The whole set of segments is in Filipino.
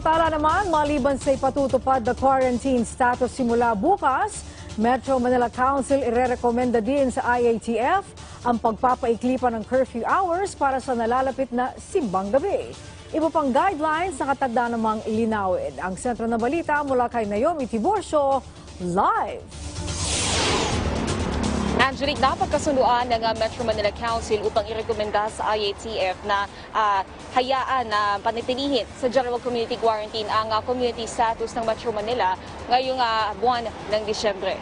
Para naman, maliban sa ipatutupad na quarantine status simula bukas, Metro Manila Council irerekomenda din sa IATF ang pagpapaikli pa ng curfew hours para sa nalalapit na simbang gabi. Iba pang guidelines na katagda namang linawin. Ang sentro na balita mula kay Naomi Tiburcio, live! Angelique, napagkasunduan ng Metro Manila Council upang irekomenda sa IATF na hayaan na panatilihin sa General Community Quarantine ang community status ng Metro Manila ngayong buwan ng Disyembre.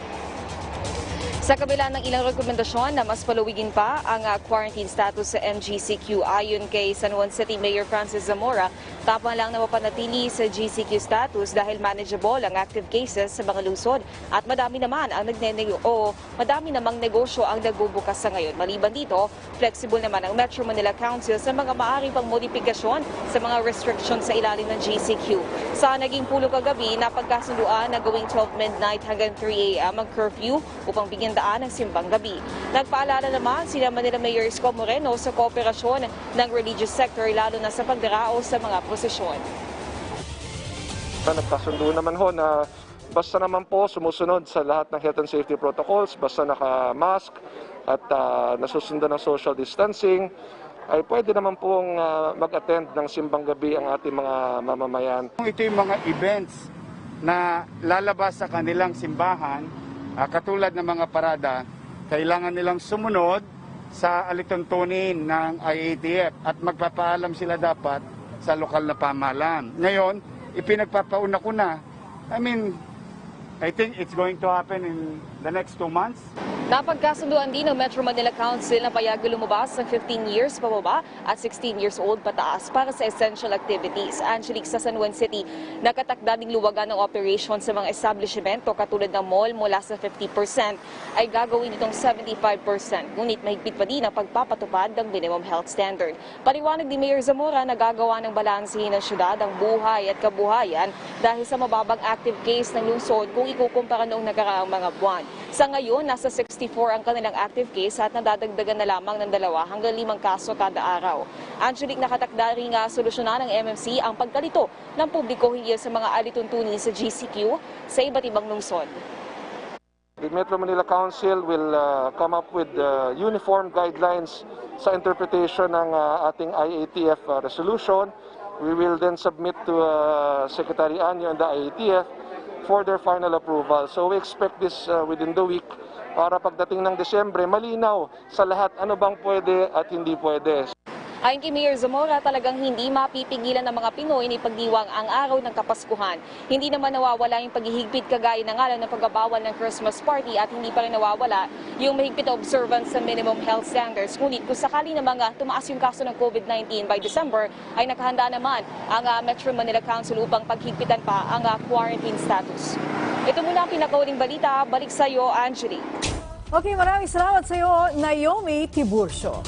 Sa kabila ng ilang rekomendasyon na mas paluwigin pa ang quarantine status sa MGCQ ayon kay San Juan City Mayor Francis Zamora, tapang lang na mapanatili sa GCQ status dahil manageable ang active cases sa mga lungsod at madami namang negosyo ang nagbubukas sa ngayon. Maliban dito, flexible naman ang Metro Manila Council sa mga maaari pang modifikasyon sa mga restrictions sa ilalim ng GCQ. Sa naging pulo kagabi, napagkasunduan na gawing 12 midnight hanggang 3 a.m. ang curfew upang bigyan daan ng simbang gabi. Nagpaalala naman sila Manila Mayor Isko Moreno sa kooperasyon ng religious sector lalo na sa pagdarao sa mga prosesyon. Nagkasundo naman ho na basta naman po sumusunod sa lahat ng health and safety protocols, basta naka-mask at nasusundan ng social distancing, ay pwede naman pong mag-attend ng simbang gabi ang ating mga mamamayan. Ito yung mga events na lalabas sa kanilang simbahan, katulad ng mga parada, kailangan nilang sumunod sa alituntunin ng IATF at magpapaalam sila dapat sa lokal na pamahalaan. Ngayon, ipinagpapauna ko na. I think it's going to happen in the next 2 months. Napagkasunduan din ng Metro Manila Council na payagan lumabas ng 15 years pababa at 16 years old pataas para sa essential activities. Angelique, sa San Juan City, nakatakda ding luwagan ng operation sa mga establishmento katulad ng mall mula sa 50% ay gagawin itong 75%. Ngunit mahigpit pa din ang pagpapatupad ng minimum health standard. Paliwanag ni Mayor Zamora na gagawa ng balansehin ng syudad ang buhay at kabuhayan dahil sa mababang active case ng lungsod kung ikukumpara noong nakaraang mga buwan. Sa ngayon, nasa 64 ang kanilang active case at nadadagdagan na lamang ng 2 hanggang 5 kaso kada araw. Angelique, nakatakda ring solusyonan ng MMC ang pagkalito ng publiko hinggil sa mga alituntunin sa GCQ sa iba't ibang lungsod. The Metro Manila Council will come up with uniform guidelines sa interpretation ng ating IATF resolution. We will then submit to Secretary Anyo and the IATF for their final approval. So we expect this within the week para pagdating ng Desyembre, malinaw sa lahat ano bang pwede at hindi pwede. Ayon kay Mayor Zamora, talagang hindi mapipigilan ng mga Pinoy na ipagdiwang ang araw ng Kapaskuhan. Hindi naman nawawala yung paghihigpit kagaya ng ng pagbabawal ng Christmas party at hindi pa rin nawawala yung mahigpit na observance sa minimum health standards. Ngunit kung sakali na tumaas yung kaso ng COVID-19 by December, ay nakahanda naman ang Metro Manila Council upang paghigpitan pa ang quarantine status. Ito muna ang pinakauling balita. Balik sa iyo, Angelique. Okay, maraming salamat sa iyo, Naomi Tiburcio.